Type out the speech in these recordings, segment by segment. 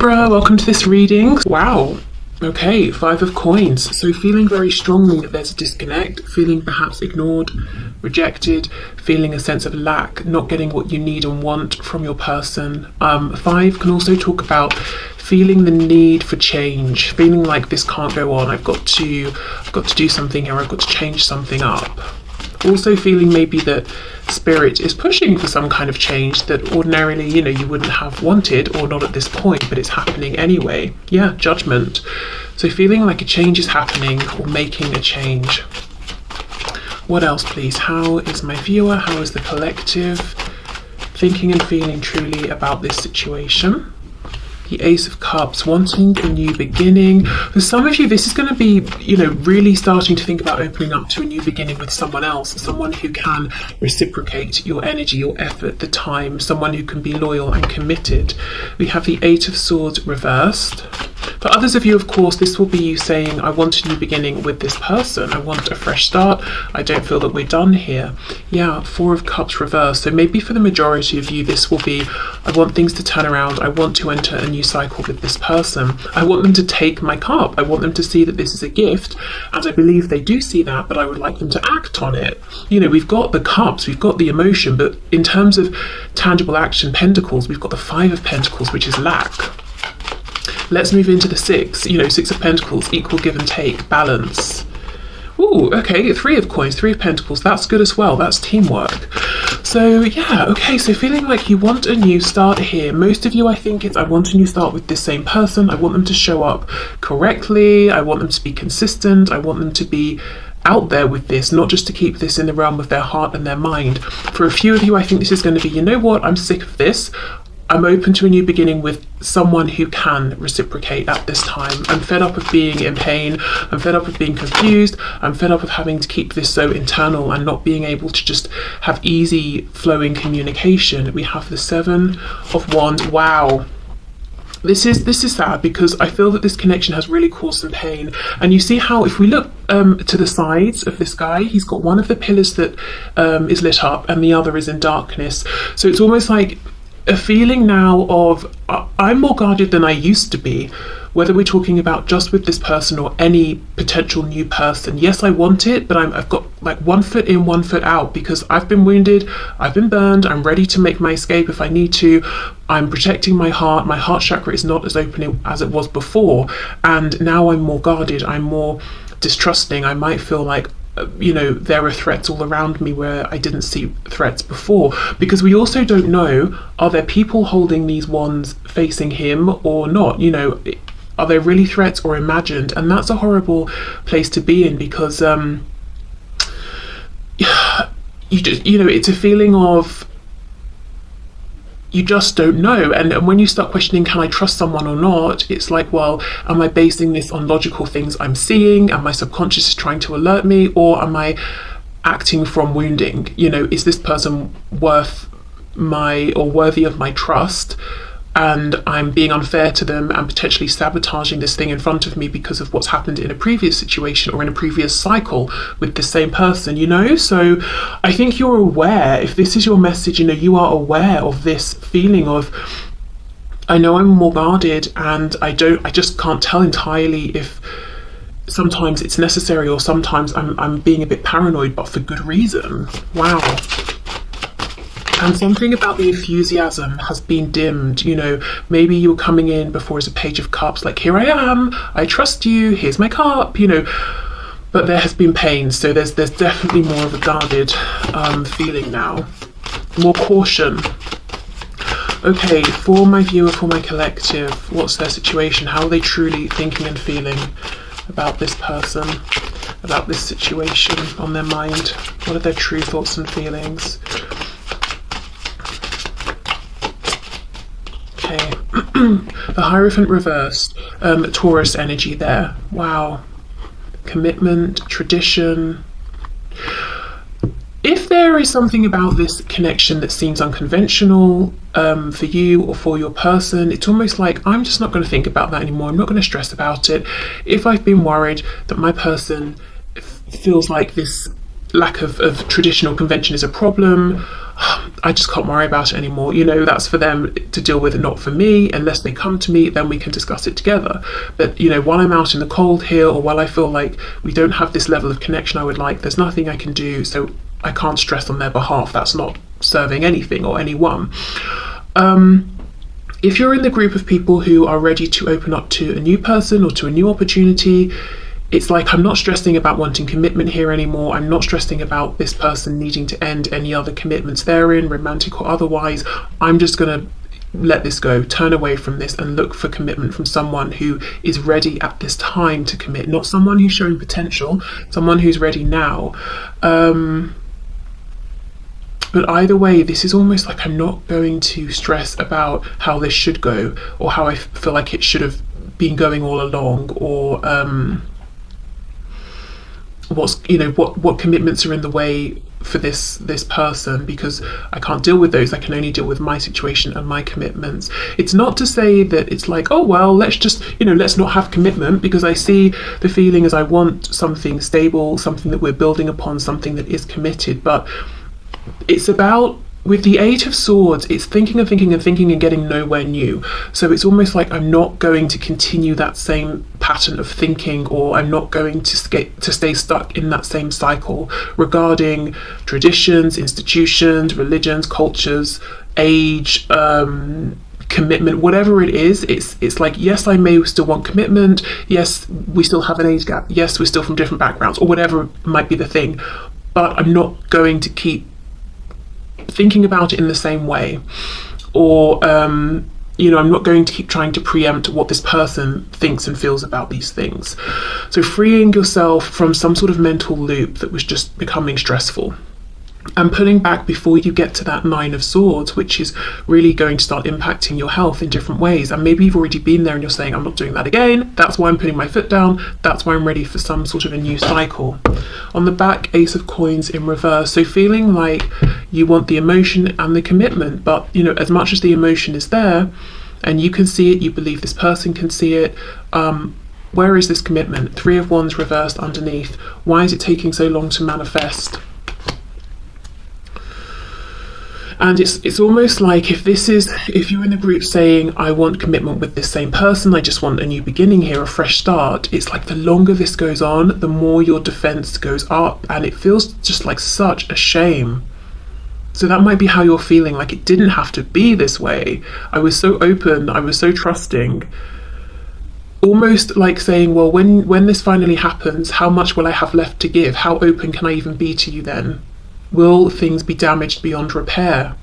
Libra, welcome to this reading. Wow. Okay, 5 of coins. So feeling very strongly that there's a disconnect, feeling perhaps ignored, rejected, feeling a sense of lack, not getting what you need and want from your person. 5 can also talk about feeling the need for change, feeling like this can't go on. I've got to do something here. I've got to change something up. Also feeling maybe that spirit is pushing for some kind of change that ordinarily, you wouldn't have wanted, or not at this point, but it's happening anyway. Yeah, judgment. So feeling like a change is happening or making a change. What else, please? How is my viewer? How is the collective thinking and feeling truly about this situation? The Ace of Cups, wanting a new beginning. For some of you, this is going to be, really starting to think about opening up to a new beginning with someone else, someone who can reciprocate your energy, your effort, the time, someone who can be loyal and committed. We have the Eight of Swords reversed. For others of you, of course, this will be you saying, I want a new beginning with this person. I want a fresh start. I don't feel that we're done here. Yeah, Four of Cups reversed. So maybe for the majority of you, this will be, I want things to turn around. I want to enter a new cycle with this person. I want them to take my cup. I want them to see that this is a gift. And I believe they do see that, but I would like them to act on it. We've got the cups, we've got the emotion, but in terms of tangible action, pentacles, we've got the Five of Pentacles, which is lack. Let's move into the Six. Six of Pentacles, equal give and take, balance. Ooh, okay, Three of Coins, Three of Pentacles, that's good as well. That's teamwork. So yeah, okay, so feeling like you want a new start here. Most of you, I think, it's I want a new start with this same person. I want them to show up correctly. I want them to be consistent. I want them to be out there with this, not just to keep this in the realm of their heart and their mind. For a few of you, I think this is going to be, you know what, I'm sick of this. I'm open to a new beginning with someone who can reciprocate at this time. I'm fed up of being in pain. I'm fed up of being confused. I'm fed up of having to keep this so internal and not being able to just have easy flowing communication. We have the Seven of Wands. Wow. This is sad because I feel that this connection has really caused some pain. And you see how if we look to the sides of this guy, he's got one of the pillars that is lit up and the other is in darkness. So it's almost like a feeling now of I'm more guarded than I used to be, whether we're talking about just with this person or any potential new person. Yes, I want it, but I've got like 1 foot in, 1 foot out because I've been wounded, I've been burned, I'm ready to make my escape if I need to. I'm protecting my heart chakra is not as open as it was before, and now I'm more guarded, I'm more distrusting. I might feel like there are threats all around me where I didn't see threats before, because we also don't know, are there people holding these wands facing him or not? Are there really threats or imagined? And that's a horrible place to be in because it's a feeling of you just don't know. And when you start questioning, can I trust someone or not? It's like, well, am I basing this on logical things I'm seeing? Am my subconscious trying to alert me? Or am I acting from wounding? Is this person worthy of my trust? And I'm being unfair to them and potentially sabotaging this thing in front of me because of what's happened in a previous situation or in a previous cycle with the same person, So I think you're aware, if this is your message, you are aware of this feeling of, I know I'm more guarded and I just can't tell entirely if sometimes it's necessary or sometimes I'm being a bit paranoid, but for good reason. Wow. And something about the enthusiasm has been dimmed. Maybe you were coming in before as a Page of Cups, like, here I am, I trust you, here's my cup, but there has been pain. So there's definitely more of a guarded feeling now, more caution. Okay, for my viewer, for my collective, what's their situation? How are they truly thinking and feeling about this person, about this situation on their mind? What are their true thoughts and feelings? Okay, the Hierophant reversed, Taurus energy there. Wow, commitment, tradition. If there is something about this connection that seems unconventional for you or for your person, it's almost like I'm just not going to think about that anymore. I'm not going to stress about it. If I've been worried that my person feels like this lack of traditional convention is a problem. I just can't worry about it anymore. You know, that's for them to deal with, not for me. Unless they come to me, then we can discuss it together. But, you know, while I'm out in the cold here, or while I feel like we don't have this level of connection I would like, there's nothing I can do, so I can't stress on their behalf. That's not serving anything or anyone. If you're in the group of people who are ready to open up to a new person or to a new opportunity, it's like, I'm not stressing about wanting commitment here anymore. I'm not stressing about this person needing to end any other commitments they're in, romantic or otherwise. I'm just going to let this go, turn away from this, and look for commitment from someone who is ready at this time to commit, not someone who's showing potential, someone who's ready now. But either way, this is almost like I'm not going to stress about how this should go, or how I feel like it should have been going all along, or what commitments are in the way for this person, because I can't deal with those. I can only deal with my situation and my commitments. It's not to say that it's like, oh well, let's just, let's not have commitment, because I see the feeling as I want something stable, something that we're building upon, something that is committed. But it's about, with the Eight of Swords, it's thinking and thinking and thinking and getting nowhere new. So it's almost like I'm not going to continue that same pattern of thinking, or I'm not going to stay stuck in that same cycle regarding traditions, institutions, religions, cultures, age, commitment, whatever it is. It's like, yes, I may still want commitment, yes, we still have an age gap, yes, we're still from different backgrounds, or whatever might be the thing, but I'm not going to keep thinking about it in the same way, or I'm not going to keep trying to preempt what this person thinks and feels about these things. So freeing yourself from some sort of mental loop that was just becoming stressful, and pulling back before you get to that Nine of Swords, which is really going to start impacting your health in different ways. And maybe you've already been there and you're saying, I'm not doing that again. That's why I'm putting my foot down. That's why I'm ready for some sort of a new cycle. On the back, Ace of Coins in reverse. So feeling like you want the emotion and the commitment, but as much as the emotion is there and you can see it, you believe this person can see it, where is this commitment? Three of Wands reversed underneath. Why is it taking so long to manifest? And it's almost like, if you're in the group saying, I want commitment with this same person, I just want a new beginning here, a fresh start, it's like the longer this goes on, the more your defense goes up, and it feels just like such a shame. So that might be how you're feeling, like it didn't have to be this way. I was so open, I was so trusting. Almost like saying, well, when this finally happens, how much will I have left to give? How open can I even be to you then? Will things be damaged beyond repair?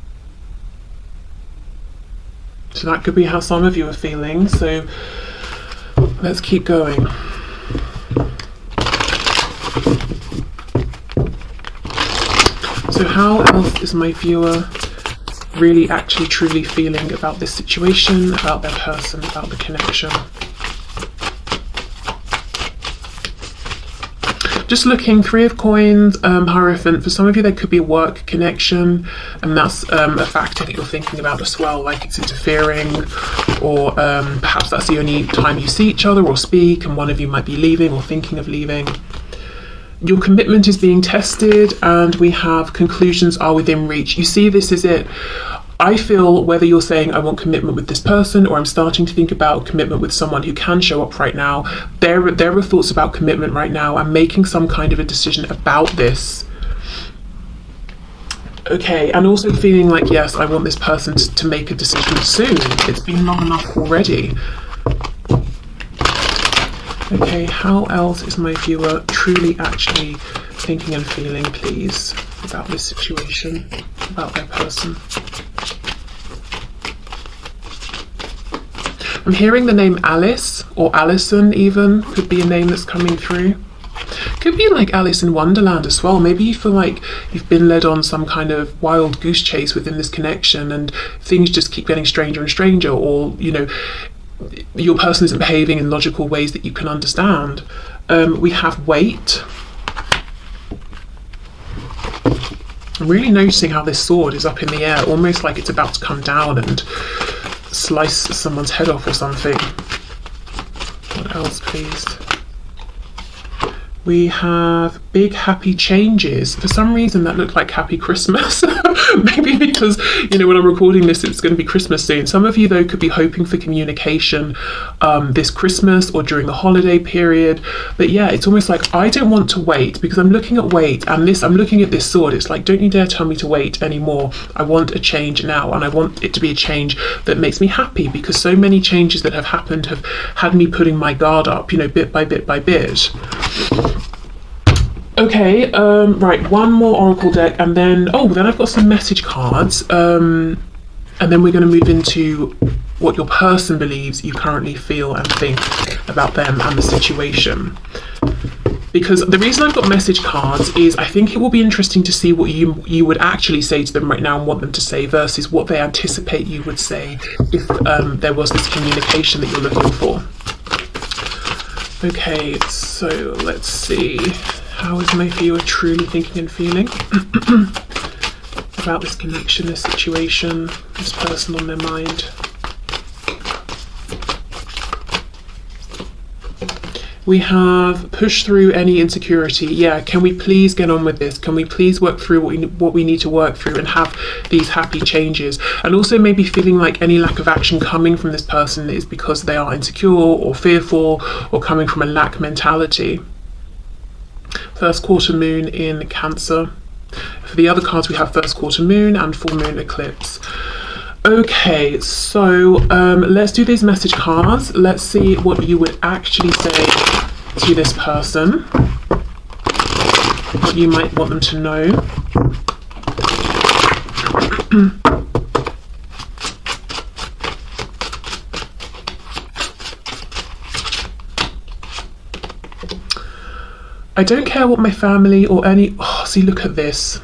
So that could be how some of you are feeling. So let's keep going. So how else is my viewer really actually truly feeling about this situation, about their person, about the connection? Just looking, Three of Coins, Hierophant. For some of you, there could be a work connection, and that's a factor that you're thinking about as well, like it's interfering, or perhaps that's the only time you see each other or speak, and one of you might be leaving or thinking of leaving. Your commitment is being tested, and we have conclusions are within reach. You see, this is it. I feel whether you're saying I want commitment with this person, or I'm starting to think about commitment with someone who can show up right now, there are thoughts about commitment right now. I'm making some kind of a decision about this. Okay, and also feeling like, yes, I want this person to make a decision soon. It's been long enough already. Okay, how else is my viewer truly actually thinking and feeling, please, about this situation, about their person? I'm hearing the name Alice, or Alison even, could be a name that's coming through. Could be like Alice in Wonderland as well. Maybe you feel like you've been led on some kind of wild goose chase within this connection, and things just keep getting stranger and stranger, or, your person isn't behaving in logical ways that you can understand. We have Wait. I'm really noticing how this sword is up in the air, almost like it's about to come down and slice someone's head off or something. What else, please? We have big happy changes. For some reason that looked like happy Christmas. Maybe because, when I'm recording this, it's going to be Christmas soon. Some of you, though, could be hoping for communication this Christmas or during the holiday period. But yeah, it's almost like I don't want to wait, because I'm looking at wait, and I'm looking at this sword. It's like, don't you dare tell me to wait anymore. I want a change now, and I want it to be a change that makes me happy, because so many changes that have happened have had me putting my guard up, bit by bit by bit. Okay, right, one more oracle deck, and then I've got some message cards, and then we're going to move into what your person believes you currently feel and think about them and the situation. Because the reason I've got message cards is I think it will be interesting to see what you would actually say to them right now and want them to say versus what they anticipate you would say if there was this communication that you're looking for. Okay, so let's see. How is my viewer truly thinking and feeling about this connection, this situation, this person on their mind? We have push through any insecurity. Yeah, can we please get on with this? Can we please work through what we need to work through and have these happy changes? And also maybe feeling like any lack of action coming from this person is because they are insecure or fearful or coming from a lack mentality. First quarter moon in Cancer. For the other cards, we have first quarter moon and full moon eclipse. Okay, so let's do these message cards. Let's see what you would actually say to this person, what you might want them to know. I don't care what my family or see, look at this.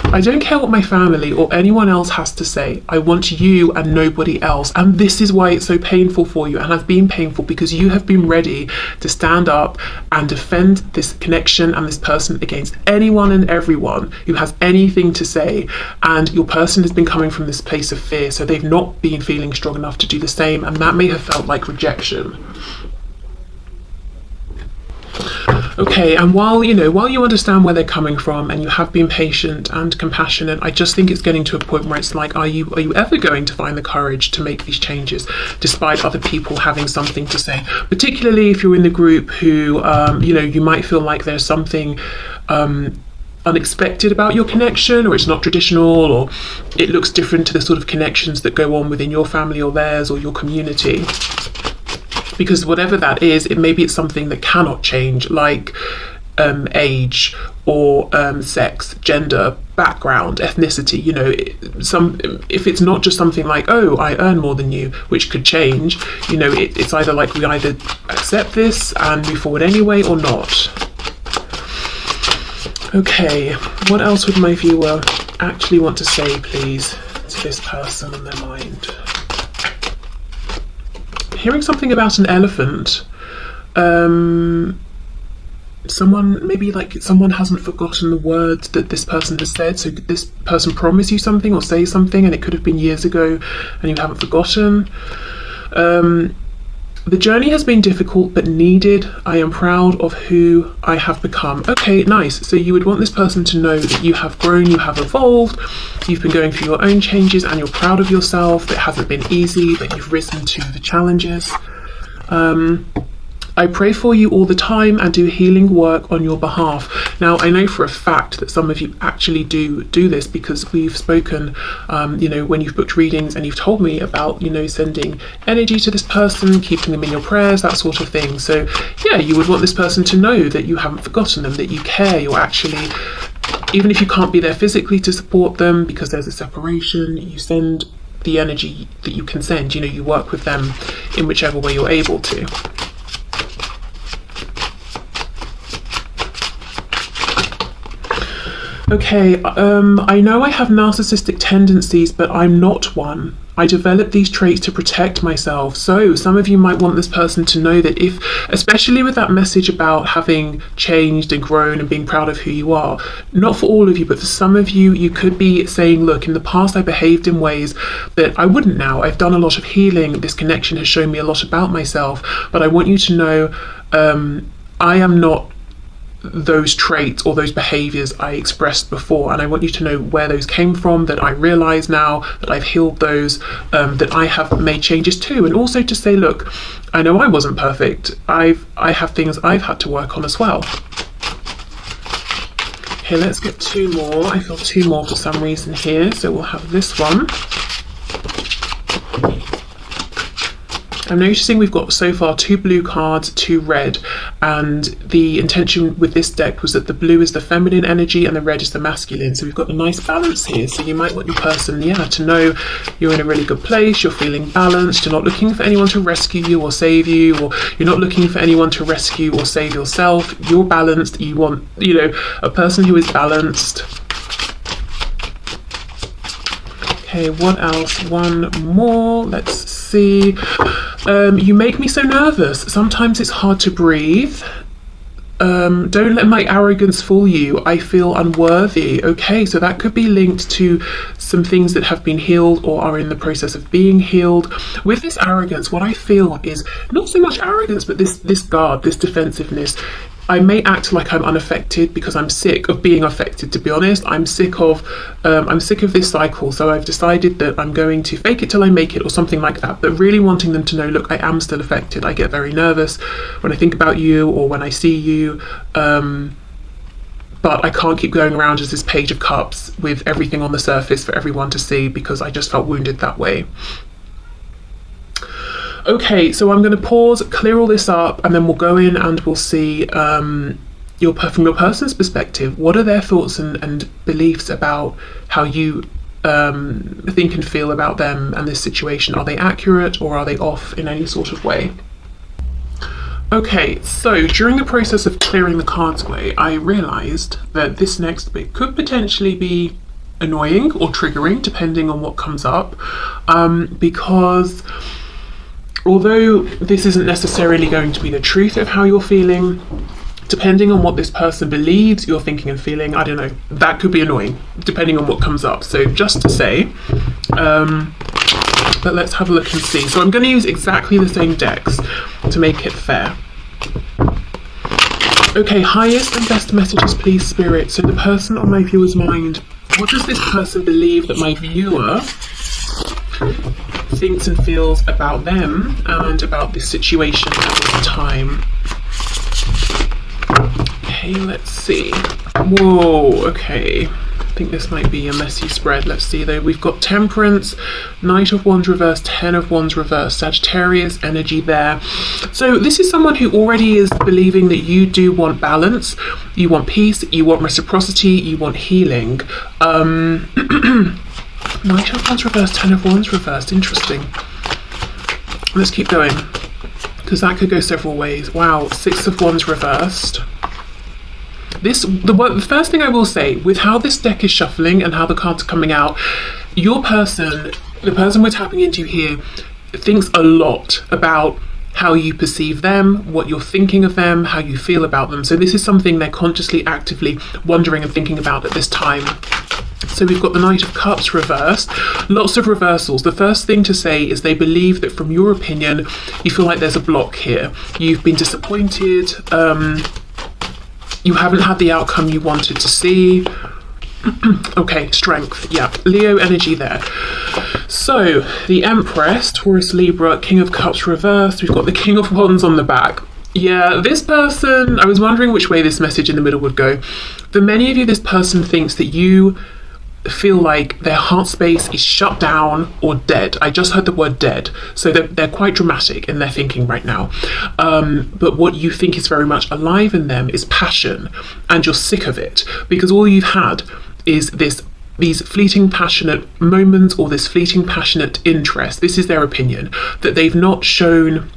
I don't care what my family or anyone else has to say. I want you and nobody else. And this is why it's so painful for you and has been painful, because you have been ready to stand up and defend this connection and this person against anyone and everyone who has anything to say. And your person has been coming from this place of fear, so they've not been feeling strong enough to do the same, and that may have felt like rejection. Okay, and while you understand where they're coming from and you have been patient and compassionate, I just think it's getting to a point where it's like, are you ever going to find the courage to make these changes despite other people having something to say? Particularly if you're in the group who, you might feel like there's something unexpected about your connection, or it's not traditional, or it looks different to the sort of connections that go on within your family or theirs or your community. Because whatever that is, maybe it's something that cannot change, like age or sex, gender, background, ethnicity. If it's not just something like, oh, I earn more than you, which could change. It's either like we either accept this and move forward anyway or not. Okay, what else would my viewer actually want to say, please, to this person on their mind? Hearing something about an elephant. Someone hasn't forgotten the words that this person has said, so this person promise you something or say something, and it could have been years ago and you haven't forgotten. The journey has been difficult but needed. I am proud of who I have become. Okay, nice. So you would want this person to know that you have grown, you have evolved, you've been going through your own changes, and you're proud of yourself. It hasn't been easy, but you've risen to the challenges. I pray for you all the time and do healing work on your behalf. Now, I know for a fact that some of you actually do this, because we've spoken, when you've booked readings and you've told me about, sending energy to this person, keeping them in your prayers, that sort of thing. So yeah, you would want this person to know that you haven't forgotten them, that you care, you're actually, even if you can't be there physically to support them because there's a separation, you send the energy that you can send, you work with them in whichever way you're able to. Okay, I know I have narcissistic tendencies, but I'm not one. I developed these traits to protect myself. So some of you might want this person to know that especially with that message about having changed and grown and being proud of who you are, not for all of you, but for some of you, you could be saying, look, in the past I behaved in ways that I wouldn't now. I've done a lot of healing. This connection has shown me a lot about myself, but I want you to know I am not those traits or those behaviors I expressed before, and I want you to know where those came from, that I realize now that I've healed those, that I have made changes to, and also to say, look, I know I wasn't perfect. I have things I've had to work on as well. Okay, let's get two more. I feel two more for some reason here, so we'll have this one. I'm noticing we've got so far 2 blue cards, 2 red, and the intention with this deck was that the blue is the feminine energy and the red is the masculine. So we've got a nice balance here. So you might want your person, to know you're in a really good place, you're feeling balanced, you're not looking for anyone to rescue you or save you, or you're not looking for anyone to rescue or save yourself. You're balanced. You want, a person who is balanced. Okay, what else? One more. Let's see. You make me so nervous. Sometimes it's hard to breathe. Don't let my arrogance fool you. I feel unworthy. Okay, so that could be linked to some things that have been healed or are in the process of being healed. With this arrogance, what I feel is not so much arrogance, but this guard, this defensiveness. I may act like I'm unaffected because I'm sick of being affected, to be honest. I'm sick of this cycle, so I've decided that I'm going to fake it till I make it, or something like that, but really wanting them to know, look, I am still affected. I get very nervous when I think about you or when I see you, but I can't keep going around as this Page of Cups with everything on the surface for everyone to see, because I just felt wounded that way. Okay, so I'm going to pause, clear all this up, and then we'll go in and we'll see from your person's perspective, what are their thoughts and beliefs about how you think and feel about them and this situation. Are they accurate or are they off in any sort of way? Okay, so during the process of clearing the cards away, I realised that this next bit could potentially be annoying or triggering, depending on what comes up, because although this isn't necessarily going to be the truth of how you're feeling, depending on what this person believes you're thinking and feeling, I don't know, that could be annoying, depending on what comes up. So just to say, but let's have a look and see. So I'm going to use exactly the same decks to make it fair. Okay, highest and best messages, please, Spirit. So the person on my viewer's mind, what does this person believe that my viewer thinks and feels about them and about this situation at this time? Okay, let's see. Whoa, okay. I think this might be a messy spread. Let's see though. We've got Temperance, Knight of Wands reversed, 10 of Wands reversed, Sagittarius energy there. So this is someone who already is believing that you do want balance, you want peace, you want reciprocity, you want healing. Knight of Wands reversed, 10 of Wands reversed. Interesting. Let's keep going, because that could go several ways. Wow, 6 of Wands reversed. The first thing I will say, with how this deck is shuffling and how the cards are coming out, your person, the person we're tapping into here, thinks a lot about how you perceive them, what you're thinking of them, how you feel about them. So this is something they're consciously, actively wondering and thinking about at this time. So we've got the Knight of Cups reversed, lots of reversals. The first thing to say is they believe that from your opinion, you feel like there's a block here. You've been disappointed, you haven't had the outcome you wanted to see. Okay, strength, yeah, Leo energy there. So the Empress, Taurus, Libra, King of Cups reversed. We've got the King of Wands on the back. Yeah, this person, I was wondering which way this message in the middle would go. For many of you, this person thinks that you feel like their heart space is shut down or dead. I just heard the word dead. So they're quite dramatic in their thinking right now. But what you think is very much alive in them is passion, and you're sick of it because all you've had is these fleeting passionate moments or this fleeting passionate interest. This is their opinion, that they've not shown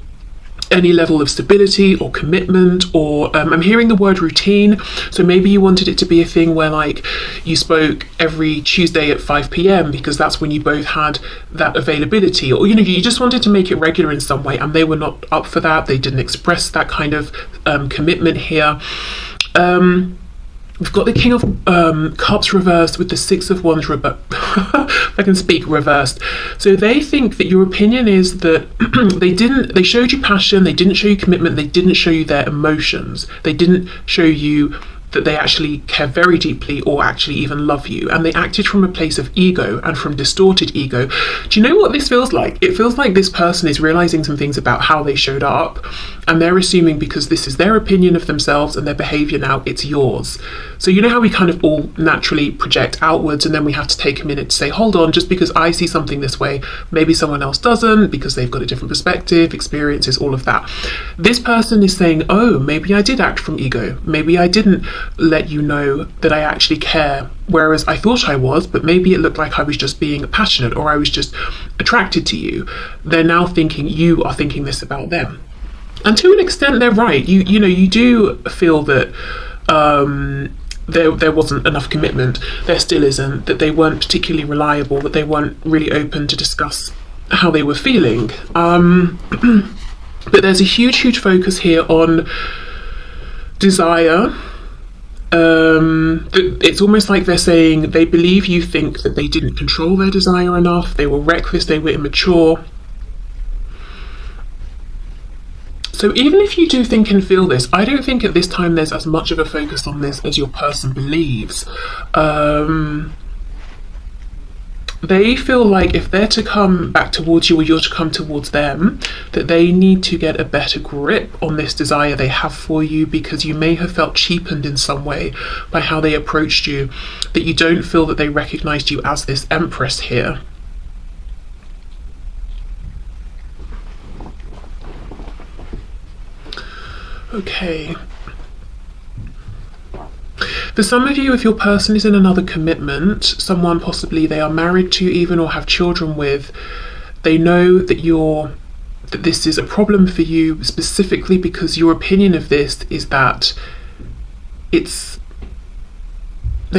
any level of stability or commitment, or I'm hearing the word routine. So maybe you wanted it to be a thing where like you spoke every Tuesday at 5 p.m. because that's when you both had that availability, or you just wanted to make it regular in some way, and they were not up for that. They didn't express that kind of commitment here. We've got the King of Cups reversed with the Six of Wands if I can speak, reversed. So they think that your opinion is that they showed you passion, they didn't show you commitment, they didn't show you their emotions, they didn't show you that they actually care very deeply or actually even love you, and they acted from a place of ego and from distorted ego. Do you know what this feels like? It feels like this person is realizing some things about how they showed up, and they're assuming because this is their opinion of themselves and their behavior now, it's yours. So you know how we kind of all naturally project outwards, and then we have to take a minute to say, hold on, just because I see something this way, maybe someone else doesn't, because they've got a different perspective, experiences, all of that. This person is saying, oh, maybe I did act from ego, maybe I didn't let you know that I actually care, whereas I thought I was, but maybe it looked like I was just being passionate or I was just attracted to you. They're now thinking you are thinking this about them, and to an extent they're right. You know, you do feel that there wasn't enough commitment, there still isn't, that they weren't particularly reliable, that they weren't really open to discuss how they were feeling, but there's a huge focus here on desire. It's almost like they're saying they believe you think that they didn't control their desire enough, they were reckless, they were immature. So even if you do think and feel this, I don't think at this time there's as much of a focus on this as your person believes. They feel like if they're to come back towards you or you're to come towards them, that they need to get a better grip on this desire they have for you, because you may have felt cheapened in some way by how they approached you, that you don't feel that they recognized you as this empress here. Okay. For some of you, if your person is in another commitment, someone possibly they are married to even or have children with, they know that this is a problem for you specifically because your opinion of this is that they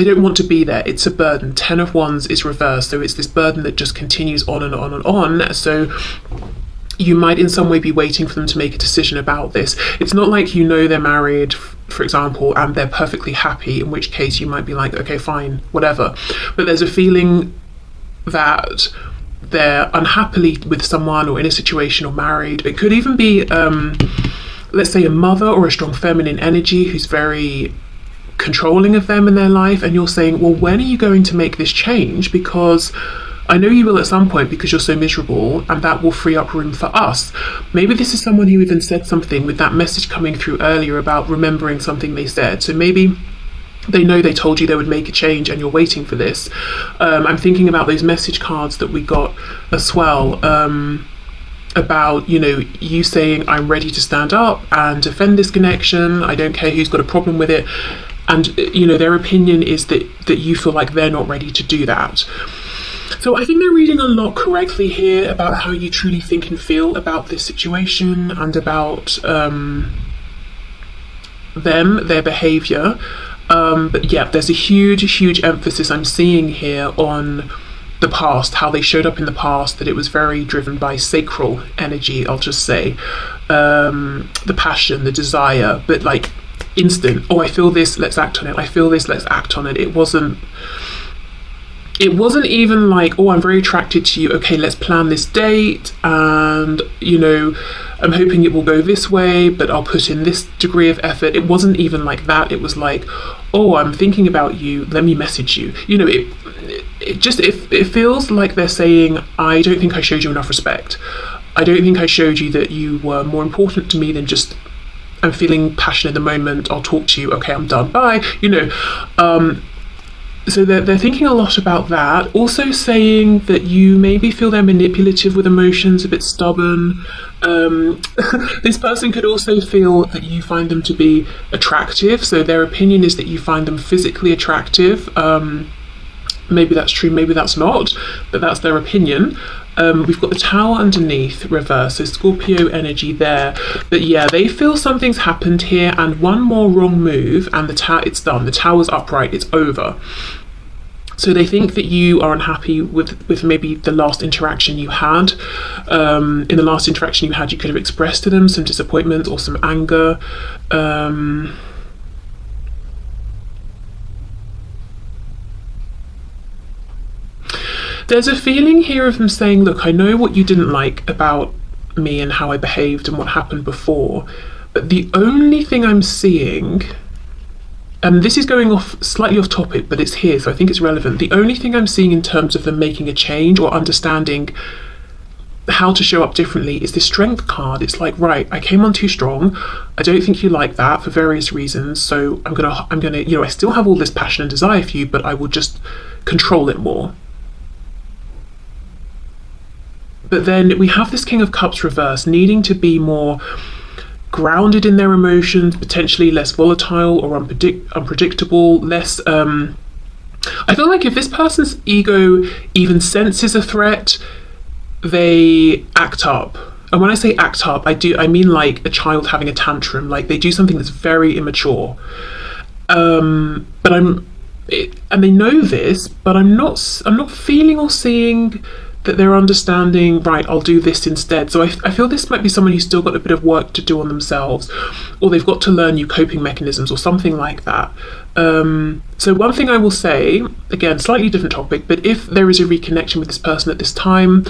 don't want to be there. It's a burden. 10 of Wands is reversed, so it's this burden that just continues on and on and on. So you might in some way be waiting for them to make a decision about this. It's not like you know they're married, for example, and they're perfectly happy, in which case you might be like, okay, fine, whatever. But there's a feeling that they're unhappily with someone or in a situation or married. It could even be, let's say, a mother or a strong feminine energy who's very controlling of them in their life, and you're saying, well, when are you going to make this change? Because I know you will at some point, because you're so miserable, and that will free up room for us. Maybe this is someone who even said something with that message coming through earlier about remembering something they said. So maybe they know they told you they would make a change and you're waiting for this. I'm thinking about those message cards that we got as well, about, you know, you saying, I'm ready to stand up and defend this connection. I don't care who's got a problem with it. And, you know, their opinion is that you feel like they're not ready to do that. So I think they're reading a lot correctly here about how you truly think and feel about this situation and about them, their behaviour. But yeah, there's a huge emphasis I'm seeing here on the past, how they showed up in the past, that it was very driven by sacral energy, I'll just say. The passion, the desire, but like instant, oh, I feel this, let's act on it. I feel this, let's act on it. It wasn't even like, oh, I'm very attracted to you, okay, let's plan this date, and, you know, I'm hoping it will go this way, but I'll put in this degree of effort. It wasn't even like that. It was like, oh, I'm thinking about you, let me message you. You know, it feels like they're saying, I don't think I showed you enough respect. I don't think I showed you that you were more important to me than just, I'm feeling passionate at the moment, I'll talk to you, okay, I'm done, bye, you know. So they're thinking a lot about that. Also saying that you maybe feel they're manipulative with emotions, a bit stubborn. This person could also feel that you find them to be attractive. So their opinion is that you find them physically attractive. Maybe that's true, maybe that's not, but that's their opinion. We've got the Tower underneath, reverse, so Scorpio energy there. But yeah, they feel something's happened here, and one more wrong move and it's done. The Tower's upright, it's over. So they think that you are unhappy with maybe the last interaction you had. In the last interaction you had, you could have expressed to them some disappointment or some anger. There's a feeling here of them saying, look, I know what you didn't like about me and how I behaved and what happened before, but the only thing I'm seeing, and this is going off slightly off topic, but it's here, so I think it's relevant. The only thing I'm seeing in terms of them making a change or understanding how to show up differently is this strength card. It's like, right, I came on too strong. I don't think you like that for various reasons. So I'm gonna, you know, I still have all this passion and desire for you, but I will just control it more. But then we have this King of Cups reverse, needing to be more grounded in their emotions, potentially less volatile or unpredictable, less I feel like if this person's ego even senses a threat, they act up. And when I say act up, I mean like a child having a tantrum, like they do something that's very immature. And they know this, but I'm not feeling or seeing that they're understanding, right, I'll do this instead. So I feel this might be someone who's still got a bit of work to do on themselves, or they've got to learn new coping mechanisms or something like that. So one thing I will say, again, slightly different topic, but if there is a reconnection with this person at this time,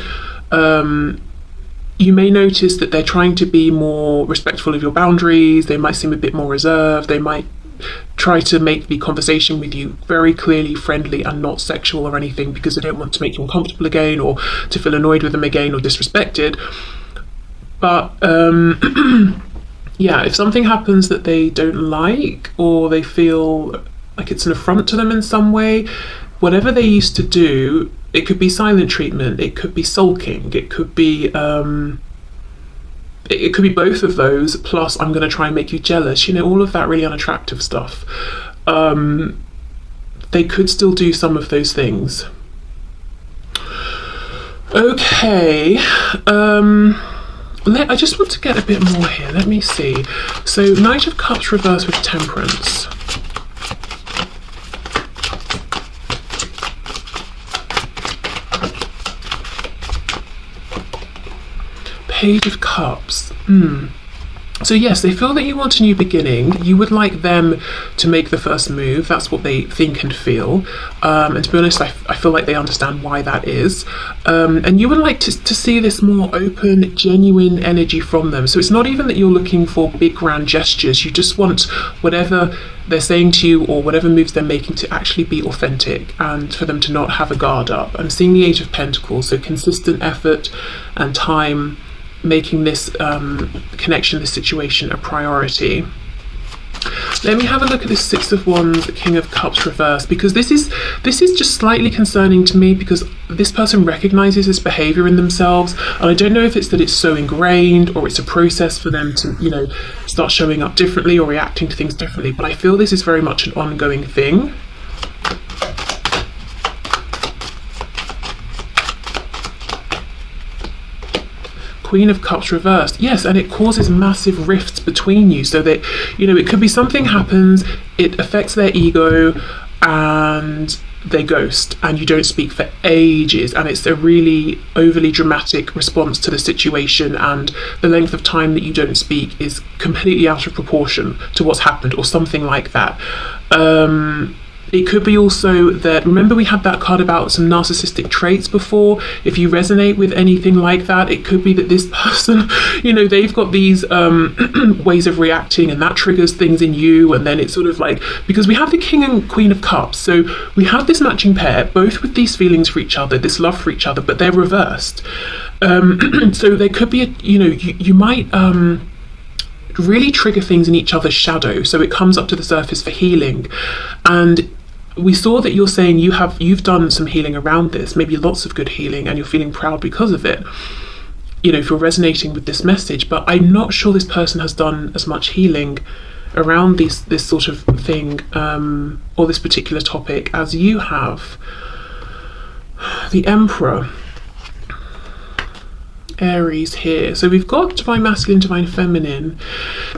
you may notice that they're trying to be more respectful of your boundaries. They might seem a bit more reserved. They might try to make the conversation with you very clearly friendly and not sexual or anything, because they don't want to make you uncomfortable again or to feel annoyed with them again or disrespected. But yeah, if something happens that they don't like, or they feel like it's an affront to them in some way, whatever they used to do, it could be silent treatment, it could be sulking, it could be both of those, plus I'm going to try and make you jealous, you know, all of that really unattractive stuff. They could still do some of those things. Okay, I just want to get a bit more here. Let me see. So Knight of Cups reversed with Temperance. Page of Cups. So yes, they feel that you want a new beginning. You would like them to make the first move. That's what they think and feel. And to be honest, I feel like they understand why that is. And you would like to see this more open, genuine energy from them. So it's not even that you're looking for big grand gestures. You just want whatever they're saying to you or whatever moves they're making to actually be authentic, and for them to not have a guard up. I'm seeing the Age of Pentacles, so consistent effort and time, making this connection, this situation a priority. Let me have a look at this Six of Wands, King of Cups reverse, because this is just slightly concerning to me, because this person recognizes this behavior in themselves, and I don't know if it's that it's so ingrained or it's a process for them to, you know, start showing up differently or reacting to things differently, but I feel this is very much an ongoing thing. Queen of Cups reversed. Yes, and it causes massive rifts between you, so that, you know, it could be something happens, it affects their ego, and they ghost, and you don't speak for ages, and it's a really overly dramatic response to the situation, and the length of time that you don't speak is completely out of proportion to what's happened, or something like that. It could be also that, remember we had that card about some narcissistic traits before. If you resonate with anything like that, it could be that this person, you know, they've got these ways of reacting, and that triggers things in you, and then it's sort of like, because we have the King and Queen of Cups, so we have this matching pair, both with these feelings for each other, this love for each other, but they're reversed. So there could be, you might really trigger things in each other's shadow, so it comes up to the surface for healing. And we saw that you're saying you've done some healing around this, maybe lots of good healing, and you're feeling proud because of it, you know, if you're resonating with this message. But I'm not sure this person has done as much healing around this sort of thing, or this particular topic, as you have. The Emperor, Aries here. So we've got Divine Masculine, Divine Feminine.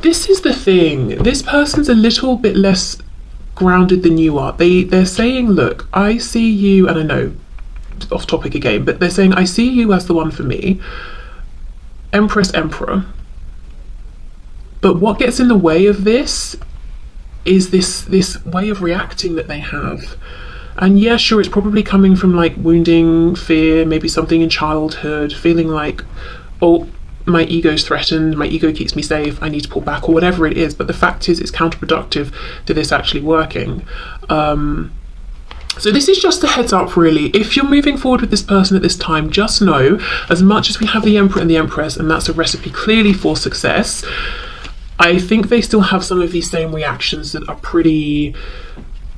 This is the thing. This person's a little bit less grounded than you are. They're saying, look, I see you, and I know, off topic again, but they're saying, I see you as the one for me. Empress, Emperor. But what gets in the way of this is this way of reacting that they have. And yeah, sure, it's probably coming from like wounding, fear, maybe something in childhood, feeling like, oh, my ego's threatened, my ego keeps me safe, I need to pull back, or whatever it is. But the fact is, it's counterproductive to this actually working. So this is just a heads up, really. If you're moving forward with this person at this time, just know, as much as we have the Emperor and the Empress, and that's a recipe clearly for success, I think they still have some of these same reactions that are pretty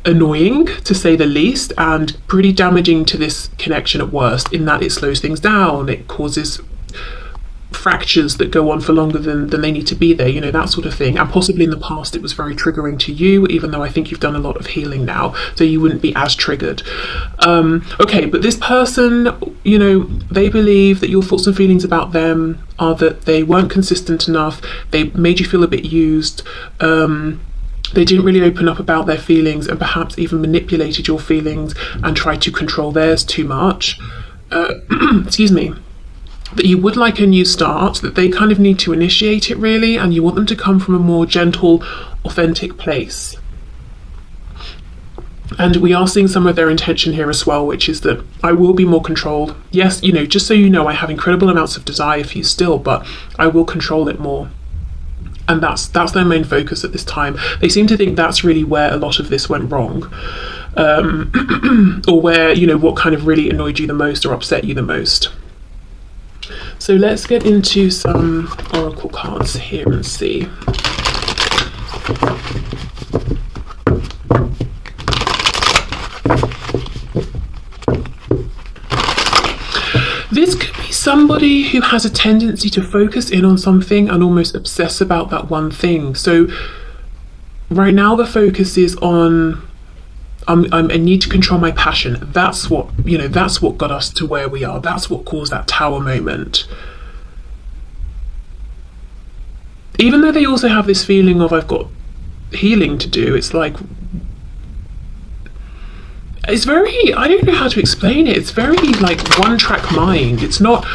annoying, to say the least, and pretty damaging to this connection at worst, in that it slows things down, it causes fractures that go on for longer than they need to be there, you know, that sort of thing. And possibly in the past it was very triggering to you, even though I think you've done a lot of healing now, so you wouldn't be as triggered. Okay, but this person, you know, they believe that your thoughts and feelings about them are that they weren't consistent enough, they made you feel a bit used, they didn't really open up about their feelings, and perhaps even manipulated your feelings and tried to control theirs too much. Excuse me. That you would like a new start, that they kind of need to initiate it, really, and you want them to come from a more gentle, authentic place. And we are seeing some of their intention here as well, which is that I will be more controlled. Yes, you know, just so you know, I have incredible amounts of desire for you still, but I will control it more. And that's their main focus at this time. They seem to think that's really where a lot of this went wrong. Or where, you know, what kind of really annoyed you the most or upset you the most. So let's get into some oracle cards here and see. This could be somebody who has a tendency to focus in on something and almost obsess about that one thing. So right now the focus is on I need to control my passion. That's what, you know, that's what got us to where we are. That's what caused that tower moment. Even though they also have this feeling of, I've got healing to do, it's like, it's very, I don't know how to explain it. It's very like one-track mind. It's not,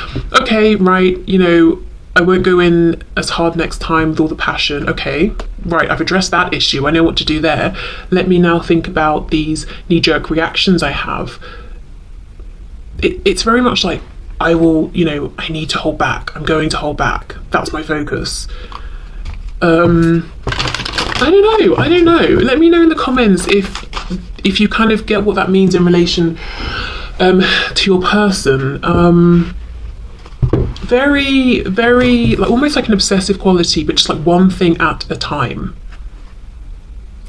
okay, right, you know, I won't go in as hard next time with all the passion. Okay, right, I've addressed that issue. I know what to do there. Let me now think about these knee-jerk reactions I have. It's very much like, I will, you know, I need to hold back. I'm going to hold back. That's my focus. I don't know. Let me know in the comments if you kind of get what that means in relation to your person. Very, very, like almost like an obsessive quality, but just like one thing at a time.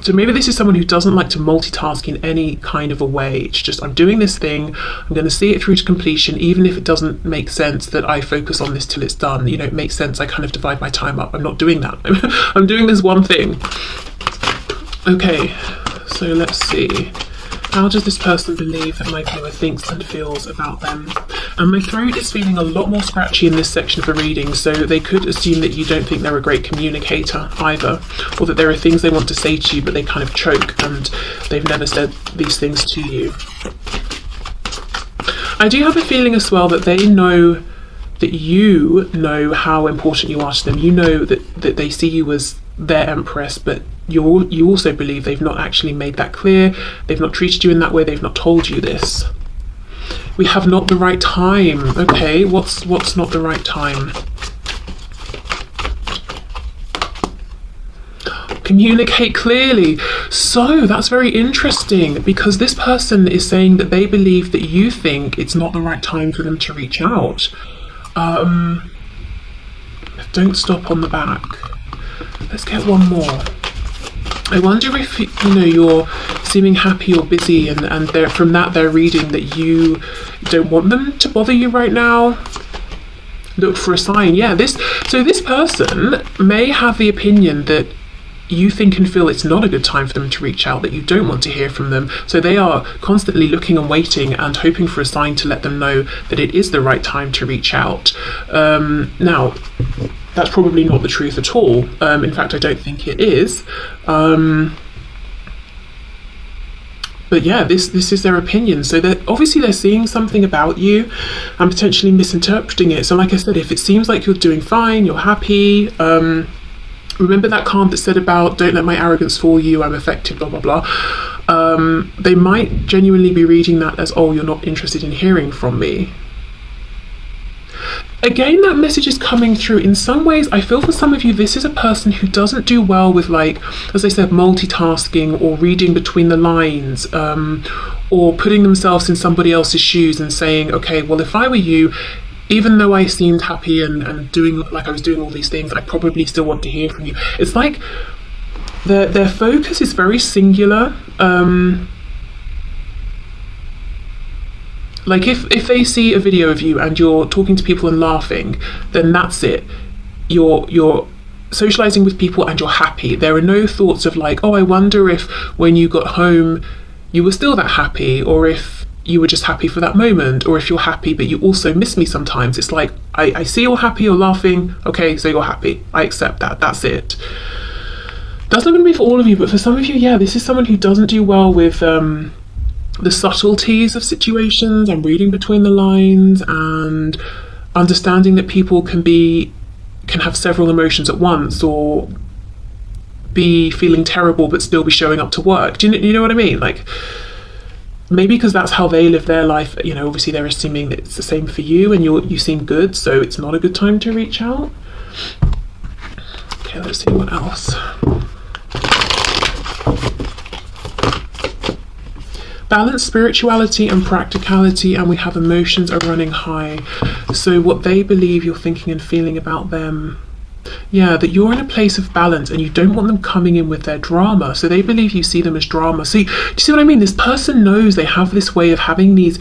So maybe this is someone who doesn't like to multitask in any kind of a way. It's just, I'm doing this thing, I'm going to see it through to completion, even if it doesn't make sense that I focus on this till it's done. You know, it makes sense, I kind of divide my time up. I'm not doing that. I'm doing this one thing. Okay, so let's see. How does this person believe that my viewer thinks and feels about them? And my throat is feeling a lot more scratchy in this section of the reading, so they could assume that you don't think they're a great communicator either, or that there are things they want to say to you but they kind of choke and they've never said these things to you. I do have a feeling as well that they know that you know how important you are to them. You know that they see you as their empress, but you also believe they've not actually made that clear. They've not treated you in that way. They've not told you this. We have not the right time. Okay, what's not the right time? Communicate clearly. So that's very interesting, because this person is saying that they believe that you think it's not the right time for them to reach out. Don't stop on the back. Let's get one more. I wonder if, you know, you're seeming happy or busy, and from that they're reading that you don't want them to bother you right now. Look for a sign. Yeah, this person may have the opinion that you think and feel it's not a good time for them to reach out, that you don't want to hear from them. So they are constantly looking and waiting and hoping for a sign to let them know that it is the right time to reach out. Now, that's probably not the truth at all. In fact, I don't think it is. But yeah, this is their opinion. So obviously they're seeing something about you and potentially misinterpreting it. So like I said, if it seems like you're doing fine, you're happy, Remember that card that said about don't let my arrogance fool you, I'm affected, blah, blah, blah. They might genuinely be reading that as, oh, you're not interested in hearing from me. Again, that message is coming through. In some ways, I feel for some of you, this is a person who doesn't do well with, like, as I said, multitasking or reading between the lines, or putting themselves in somebody else's shoes and saying, okay, well, if I were you, even though I seemed happy and doing, like I was doing all these things, I probably still want to hear from you. It's like their focus is very singular. Like if they see a video of you and you're talking to people and laughing, then that's it. You're socializing with people and you're happy. There are no thoughts of like, oh, I wonder if when you got home you were still that happy, or if you were just happy for that moment, or if you're happy but you also miss me sometimes. It's like, I see you're happy, you're laughing, okay, so you're happy, I accept that, that's it. That's not going to be for all of you, but for some of you, yeah, this is someone who doesn't do well with the subtleties of situations and reading between the lines and understanding that people can have several emotions at once, or be feeling terrible but still be showing up to work. Do you know what I mean? Like, maybe because that's how they live their life, you know, obviously they're assuming that it's the same for you and you seem good, so it's not a good time to reach out. Okay, let's see what else. Balance spirituality and practicality, and we have emotions are running high. So what they believe you're thinking and feeling about them. Yeah, that you're in a place of balance and you don't want them coming in with their drama. So they believe you see them as drama. See, do you see what I mean? This person knows they have this way of having these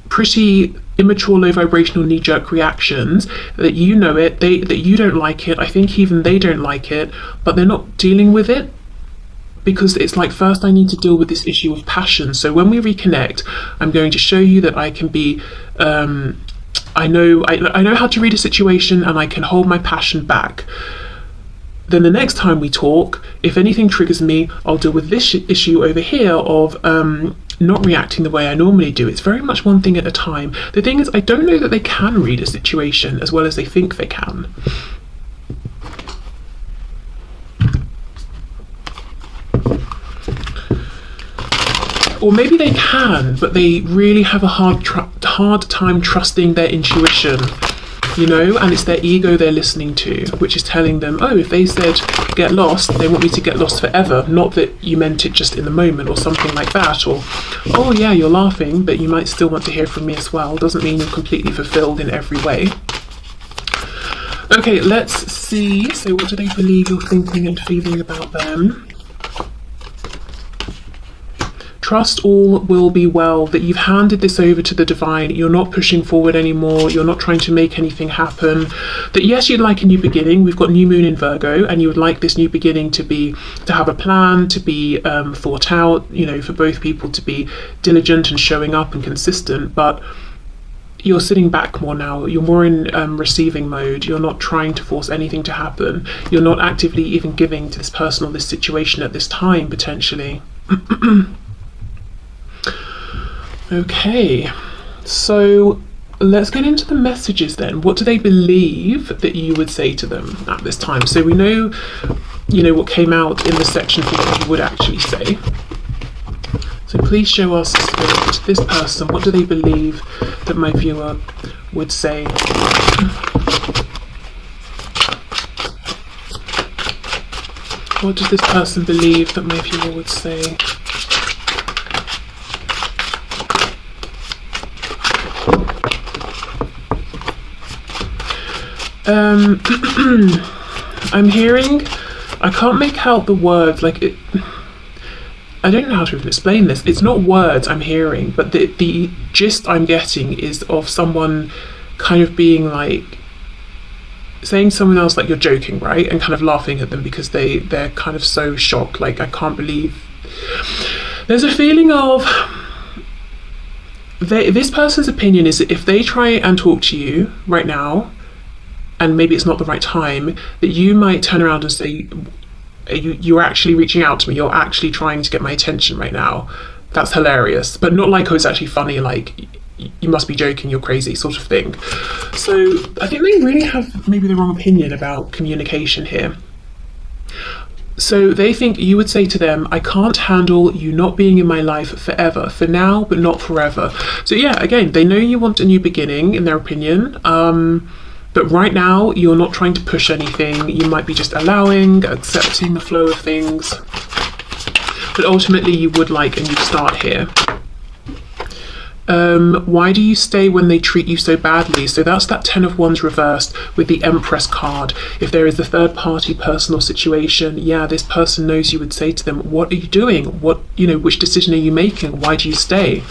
pretty immature, low vibrational knee-jerk reactions, that you know it, that you don't like it. I think even they don't like it, but they're not dealing with it. Because it's like, first I need to deal with this issue of passion. So when we reconnect, I'm going to show you that I can be, I know how to read a situation and I can hold my passion back. Then the next time we talk, if anything triggers me, I'll deal with this issue over here of not reacting the way I normally do. It's very much one thing at a time. The thing is, I don't know that they can read a situation as well as they think they can. Or maybe they can, but they really have a hard time trusting their intuition, you know, and it's their ego they're listening to, which is telling them, oh, if they said get lost, they want me to get lost forever, not that you meant it just in the moment or something like that. Or, oh yeah, you're laughing, but you might still want to hear from me as well. Doesn't mean you're completely fulfilled in every way. Okay, let's see. So what do they believe you're thinking and feeling about them? Trust all will be well, that you've handed this over to the divine. You're not pushing forward anymore. You're not trying to make anything happen. That yes, you'd like a new beginning. We've got new moon in Virgo, and you would like this new beginning to have a plan, to be thought out, you know, for both people to be diligent and showing up and consistent. But you're sitting back more now. You're more in receiving mode. You're not trying to force anything to happen. You're not actively even giving to this person or this situation at this time, potentially. Okay, so let's get into the messages then. What do they believe that you would say to them at this time? So we know, you know, what came out in the section for what you would actually say. So please show us, Spirit, this person, what do they believe that my viewer would say? What does this person believe that my viewer would say? I'm hearing, I can't make out the words, like it, I don't know how to even explain this. It's not words I'm hearing, but the gist I'm getting is of someone kind of being like, saying to someone else like you're joking, right? And kind of laughing at them because they're kind of so shocked, like I can't believe. There's a feeling of, this person's opinion is that if they try and talk to you right now, and maybe it's not the right time, that you might turn around and say, you're actually reaching out to me, you're actually trying to get my attention right now. That's hilarious. But not like, oh, it's actually funny, like, you must be joking, you're crazy, sort of thing. So I think they really have maybe the wrong opinion about communication here. So they think you would say to them, I can't handle you not being in my life forever, for now, but not forever. So yeah, again, they know you want a new beginning, in their opinion. But right now, you're not trying to push anything. You might be just allowing, accepting the flow of things. But ultimately, you would like a new start here. Why do you stay when they treat you so badly? So that's that 10 of Wands reversed with the Empress card. If there is a third party personal situation, yeah, this person knows you would say to them, what are you doing? What, which decision are you making? Why do you stay?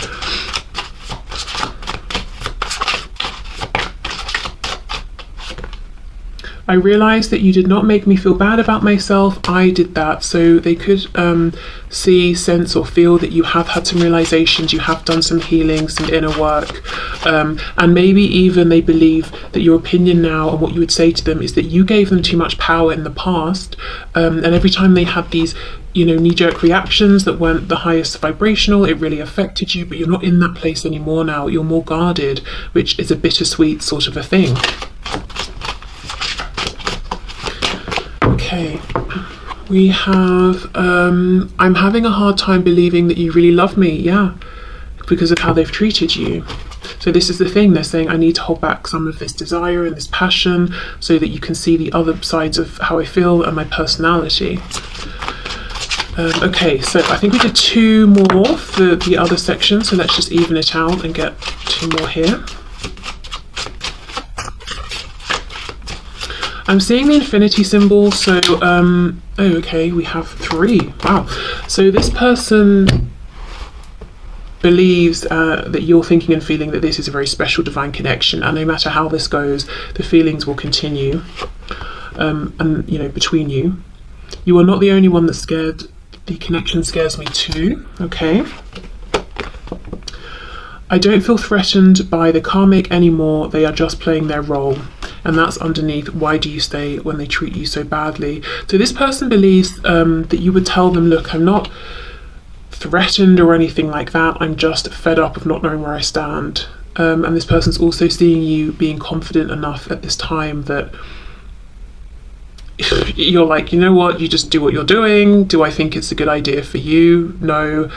I realised that you did not make me feel bad about myself. I did that. So they could see, sense or feel that you have had some realisations, you have done some healing, some inner work. And maybe even they believe that your opinion now and what you would say to them is that you gave them too much power in the past. And every time they had these knee-jerk reactions that weren't the highest vibrational, it really affected you, but you're not in that place anymore now. You're more guarded, which is a bittersweet sort of a thing. Okay, we have, I'm having a hard time believing that you really love me, yeah, because of how they've treated you. So this is the thing, they're saying I need to hold back some of this desire and this passion so that you can see the other sides of how I feel and my personality. Okay, so I think we did 2 more for the other section, so let's just even it out and get 2 more here. I'm seeing the infinity symbol, so, oh, okay, we have 3. Wow. So this person believes that you're thinking and feeling that this is a very special divine connection, and no matter how this goes, the feelings will continue, and, between you. You are not the only one that's scared. The connection scares me too, okay? I don't feel threatened by the karmic anymore. They are just playing their role. And that's underneath, why do you stay when they treat you so badly? So this person believes that you would tell them, look, I'm not threatened or anything like that. I'm just fed up of not knowing where I stand. And this person's also seeing you being confident enough at this time that you're like, you know what, you just do what you're doing. Do I think it's a good idea for you? No.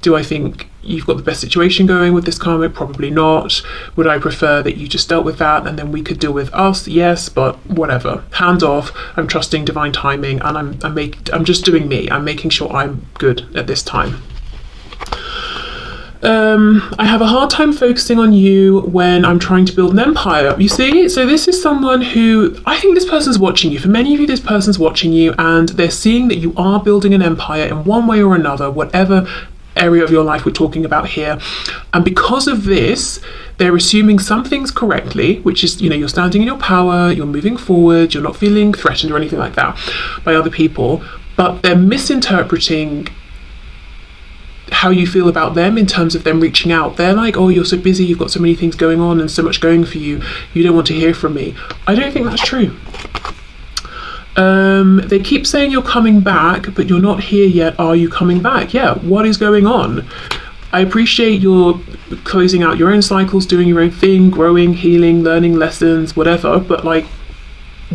Do I think you've got the best situation going with this karmic? Probably not. Would I prefer that you just dealt with that and then we could deal with us? Yes, but whatever. Hands off. I'm trusting divine timing, and I'm just doing me. I'm making sure I'm good at this time. I have a hard time focusing on you when I'm trying to build an empire. You see, so this is someone who, I think this person's watching you. For many of you, this person's watching you and they're seeing that you are building an empire in one way or another, whatever area of your life we're talking about here. And because of this, they're assuming some things correctly, which is, you're standing in your power, you're moving forward, you're not feeling threatened or anything like that by other people, but they're misinterpreting how you feel about them in terms of them reaching out. They're like, oh, you're so busy, you've got so many things going on and so much going for you, you don't want to hear from me. I don't think that's true. They keep saying you're coming back, but you're not here yet. Are you coming back? Yeah, what is going on? I appreciate you're closing out your own cycles, doing your own thing, growing, healing, learning lessons, whatever, but like,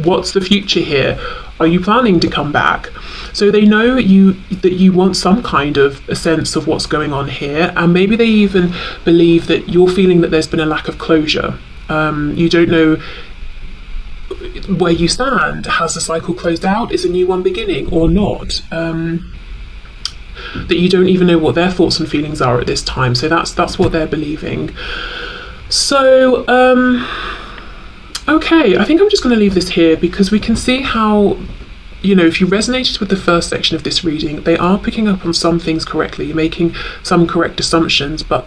what's the future here? Are you planning to come back? So they know that you want some kind of a sense of what's going on here, and maybe they even believe that you're feeling that there's been a lack of closure. You don't know where you stand. Has the cycle closed out? Is a new one beginning or not? That you don't even know what their thoughts and feelings are at this time. So that's what they're believing. So okay, I think I'm just going to leave this here because we can see how, if you resonated with the first section of this reading, they are picking up on some things correctly. You're making some correct assumptions, but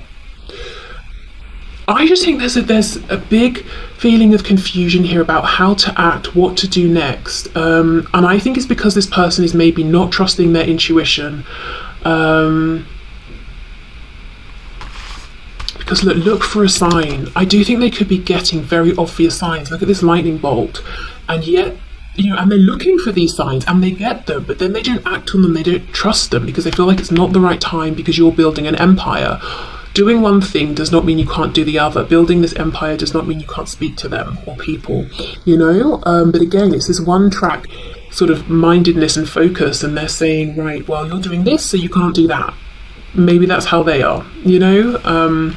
I just think there's a big feeling of confusion here about how to act, what to do next. And I think it's because this person is maybe not trusting their intuition. Because look for a sign. I do think they could be getting very obvious signs. Look at this lightning bolt. And yet, and they're looking for these signs and they get them, but then they don't act on them, they don't trust them because they feel like it's not the right time because you're building an empire. Doing one thing does not mean you can't do the other. Building this empire does not mean you can't speak to them or people, But again, it's this one track sort of mindedness and focus, and they're saying, right, well, you're doing this, so you can't do that. Maybe that's how they are, you know?